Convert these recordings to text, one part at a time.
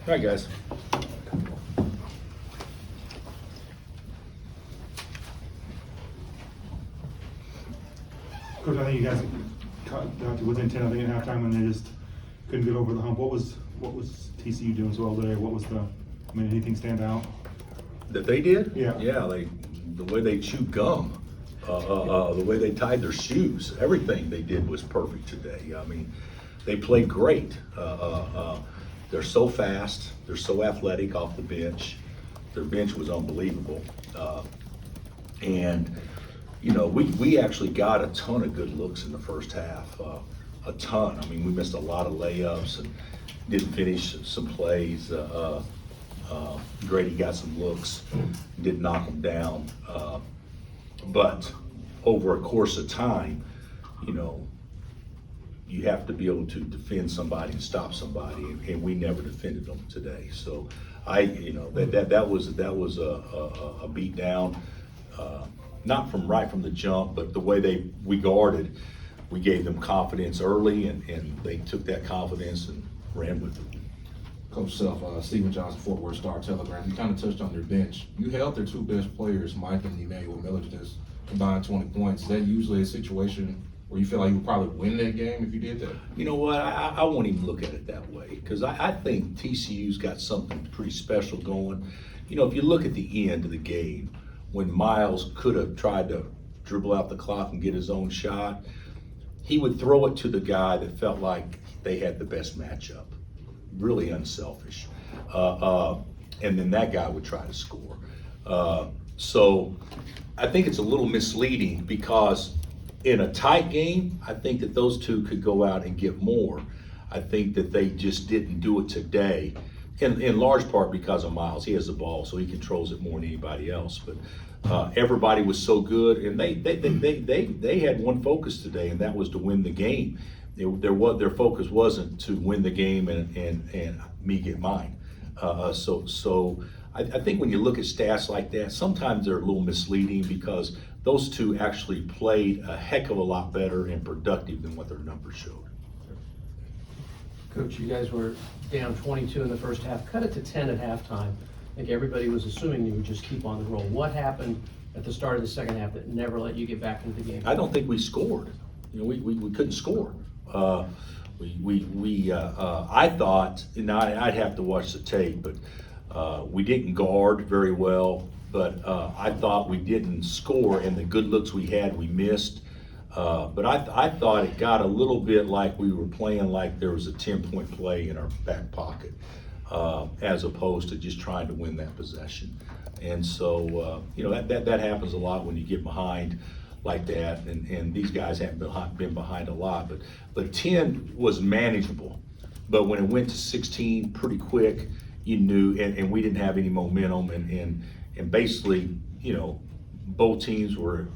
All right, guys. Coach, I think you guys got to within 10, I think, at halftime, and they just couldn't get over the hump. What was TCU doing so well today? Anything stand out? That they did? Yeah. Yeah, the way they chewed gum, the way they tied their shoes, everything they did was perfect today. I mean, they played great. They're so fast. They're so athletic off the bench. Their bench was unbelievable. And, you know, we actually got a ton of good looks in the first half. A ton. I mean, we missed a lot of layups and didn't finish some plays. Grady got some looks, didn't knock them down. But over a course of time, you know, you have to be able to defend somebody and stop somebody, and we never defended them today. So that was a beat down, not from right from the jump, but the way we guarded, we gave them confidence early, and they took that confidence and ran with it. Coach Self, Stephen Johnson, Fort Worth Star-Telegram. You kind of touched on their bench. You held their two best players, Mike and Emmanuel Miller, to this combined 20 points. Is that usually a situation where you feel like you would probably win that game if you did that? You know what? I won't even look at it that way, because I think TCU's got something pretty special going. You know, if you look at the end of the game, when Miles could have tried to dribble out the clock and get his own shot, he would throw it to the guy that felt like they had the best matchup. Really unselfish. And then that guy would try to score. So I think it's a little misleading, because in a tight game, I think that those two could go out and get more. I think that they just didn't do it today, in large part because of Miles. He has the ball, so he controls it more than anybody else. But everybody was so good, and they had one focus today, and that was to win the game. Their focus wasn't to win the game and me get mine. So I think when you look at stats like that, sometimes they're a little misleading, because those two actually played a heck of a lot better and productive than what their numbers showed. Coach, you guys were down 22 in the first half, cut it to 10 at halftime. I think everybody was assuming you would just keep on the roll. What happened at the start of the second half that never let you get back into the game? I don't think we scored. You know, we couldn't score. I thought, and I'd have to watch the tape, but we didn't guard very well. But I thought we didn't score, and the good looks we had, we missed. But I thought it got a little bit like we were playing like there was a 10-point play in our back pocket, as opposed to just trying to win that possession. And so, you know, that happens a lot when you get behind like that, and these guys haven't been behind a lot, but 10 was manageable. But when it went to 16 pretty quick, you knew, and we didn't have any momentum, and basically, you know, both teams were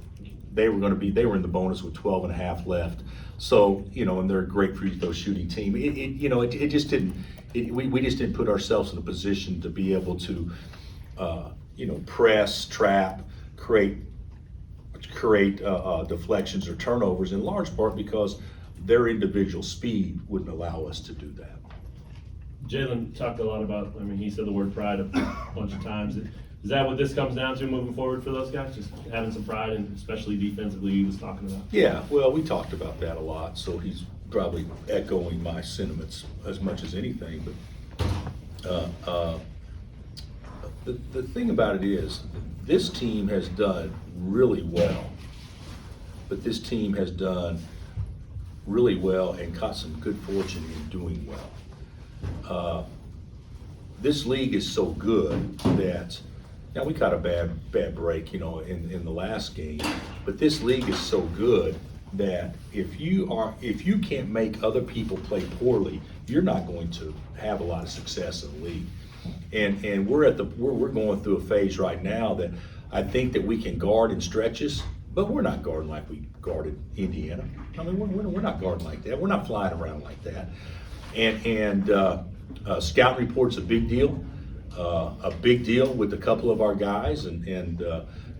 in the bonus with 12 and a half left. So, you know, and they're a great free throw shooting team. We just didn't put ourselves in a position to be able to, you know, press, trap, create deflections or turnovers, in large part because their individual speed wouldn't allow us to do that. Jalen talked a lot about, I mean, he said the word pride a bunch of times. Is that what this comes down to moving forward for those guys? Just having some pride, and especially defensively, he was talking about? Yeah, well, we talked about that a lot, so he's probably echoing my sentiments as much as anything. But the thing about it is, this team has done really well. But this team has done really well and caught some good fortune in doing well. This league is so good that, now we caught a bad break, you know, in the last game, but this league is so good that if you can't make other people play poorly, you're not going to have a lot of success in the league. And we're going through a phase right now that I think that we can guard in stretches, but we're not guarding like we guarded Indiana. I mean, we're not guarding like that. We're not flying around like that. And scouting report's a big deal with a couple of our guys, and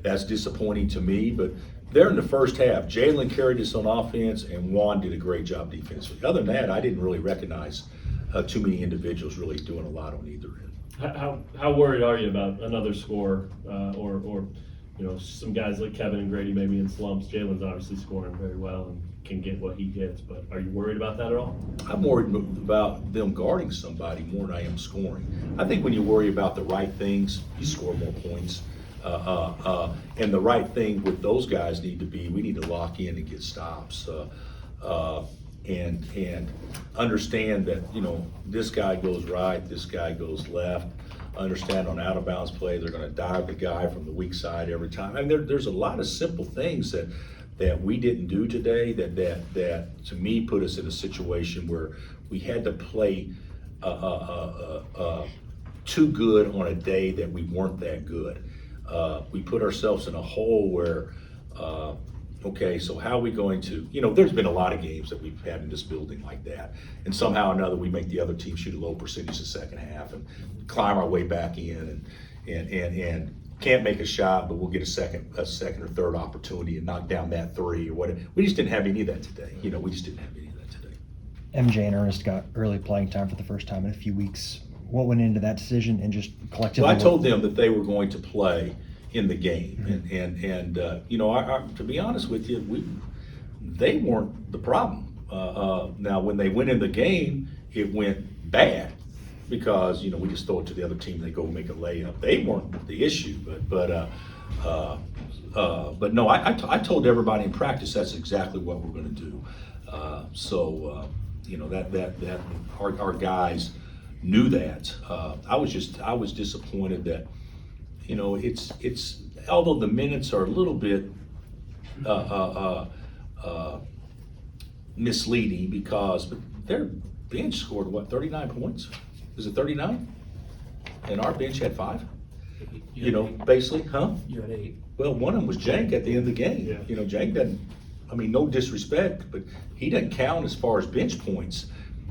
that's disappointing to me. But there in the first half, Jalen carried us on offense, and Juan did a great job defensively. Other than that, I didn't really recognize too many individuals really doing a lot on either end. How worried are you about another score, or some guys like Kevin and Grady maybe in slumps? Jalen's obviously scoring very well and can get what he gets, but are you worried about that at all? I'm worried about them guarding somebody more than I am scoring. I think when you worry about the right things, you score more points. And the right thing with those guys we need to lock in and get stops. And understand that, this guy goes right, this guy goes left. Understand on out of bounds play, they're gonna dive the guy from the weak side every time. I mean, there's a lot of simple things that we didn't do today that to me put us in a situation where we had to play too good on a day that we weren't that good. We put ourselves in a hole where, okay, so how are we going to, there's been a lot of games that we've had in this building like that. And somehow or another, we make the other team shoot a low percentage the second half and climb our way back in and can't make a shot, but we'll get a second or third opportunity and knock down that three or whatever. We just didn't have any of that today. We just didn't have any of that today. MJ and Ernest got early playing time for the first time in a few weeks. What went into that decision and just collectively? Well, I told them that they were going to play in the game, and to be honest with you, they weren't the problem. Now, when they went in the game, it went bad because we just throw it to the other team, they go make a layup. They weren't the issue, but no, I told everybody in practice that's exactly what we're going to do. That our guys knew that. I was disappointed that. It's although the minutes are a little bit misleading because their bench scored 39 points? Is it 39? And our bench had 5? Basically, huh? You had 8. Well, one of them was Jank at the end of the game. Yeah. Jank doesn't, no disrespect, but he doesn't count as far as bench points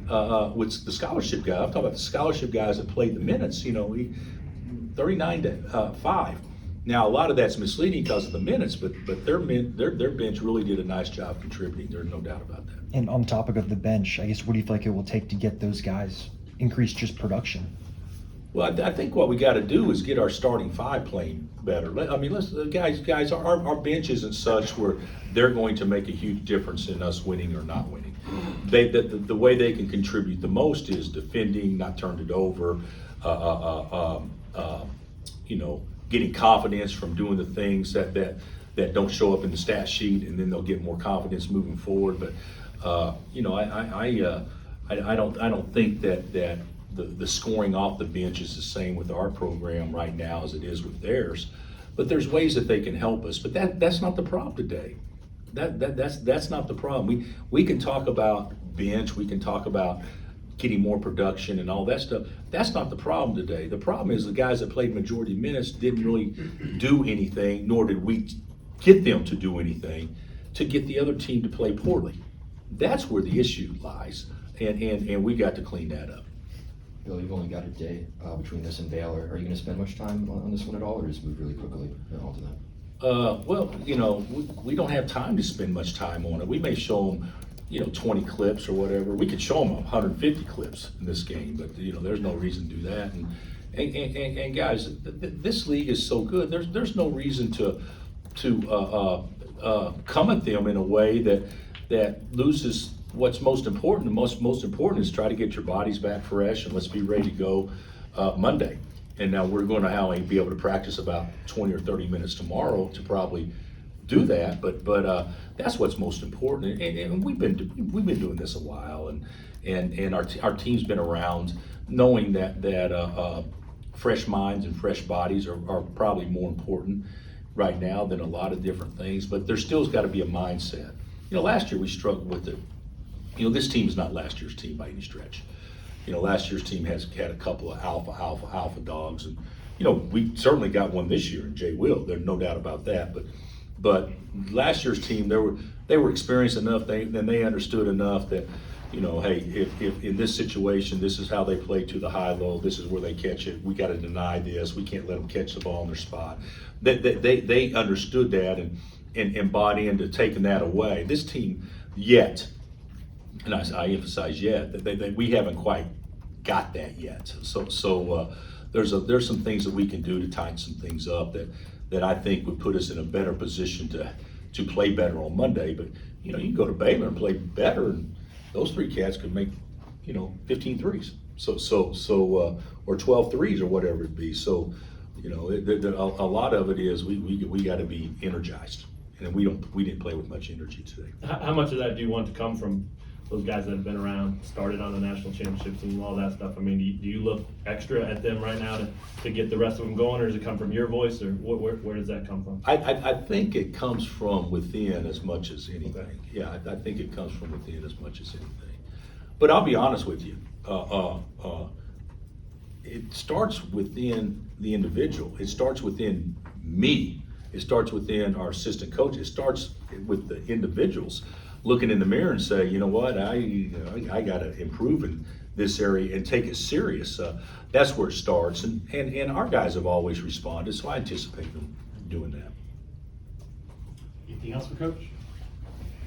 with the scholarship guy. I'm talking about the scholarship guys that played the minutes, 39 to 5. Now, a lot of that's misleading because of the minutes, but their bench really did a nice job contributing. There's no doubt about that. And on topic of the bench, I guess, what do you feel like it will take to get those guys increase just production? Well, I think what we got to do is get our starting 5 playing better. Guys, our bench isn't such where they're going to make a huge difference in us winning or not winning. The way they can contribute the most is defending, not turned it over, getting confidence from doing the things that don't show up in the stat sheet, and then they'll get more confidence moving forward. But I don't think that the scoring off the bench is the same with our program right now as it is with theirs. But there's ways that they can help us. But that's not the problem today. That's not the problem. We can talk about bench. We can talk about getting more production and all that stuff. That's not the problem today. The problem is the guys that played majority minutes didn't really do anything, nor did we get them to do anything to get the other team to play poorly. That's where the issue lies, and we got to clean that up. Bill, you've only got a day between this and Baylor. Are you going to spend much time on this one at all, or just move really quickly onto that? Well, we don't have time to spend much time on it. We may show them 20 clips or whatever. We could show them 150 clips in this game, but there's no reason to do that. And guys, this league is so good. There's no reason to come at them in a way that loses what's most important. The most important is try to get your bodies back fresh and let's be ready to go Monday. And now we're going to be able to practice about 20 or 30 minutes tomorrow to probably do that, but that's what's most important. And we've been doing this a while, and our team's been around, knowing that fresh minds and fresh bodies are probably more important right now than a lot of different things. But there still's got to be a mindset. Last year we struggled with it. This team's not last year's team by any stretch. Last year's team had a couple of alpha dogs, and we certainly got one this year in Jay Will. There's no doubt about that. But last year's team, they were experienced enough, they understood enough that, hey, if in this situation, this is how they play to the high-low, this is where they catch it, we got to deny this, we can't let them catch the ball in their spot. They understood that and bought into taking that away. This team, yet, and I emphasize yet, that we haven't quite got that yet. So there's some things that we can do to tighten some things up that I think would put us in a better position to play better on Monday. But you know, you can go to Baylor and play better, and those three cats could make 15 threes. Or 12 threes or whatever it be. So you know, a lot of it is we got to be energized, and we didn't play with much energy today. How much of that do you want to come from those guys that have been around, started on the national championship team, all that stuff? I mean, do you look extra at them right now to get the rest of them going, or does it come from your voice, or where does that come from? I think it comes from within as much as anything. Okay. Yeah, I think it comes from within as much as anything. But I'll be honest with you. It starts within the individual. It starts within me. It starts within our assistant coach. It starts with the individuals looking in the mirror and say, you know what, I got to improve in this area and take it serious. That's where it starts. And our guys have always responded, so I anticipate them doing that. Anything else for Coach?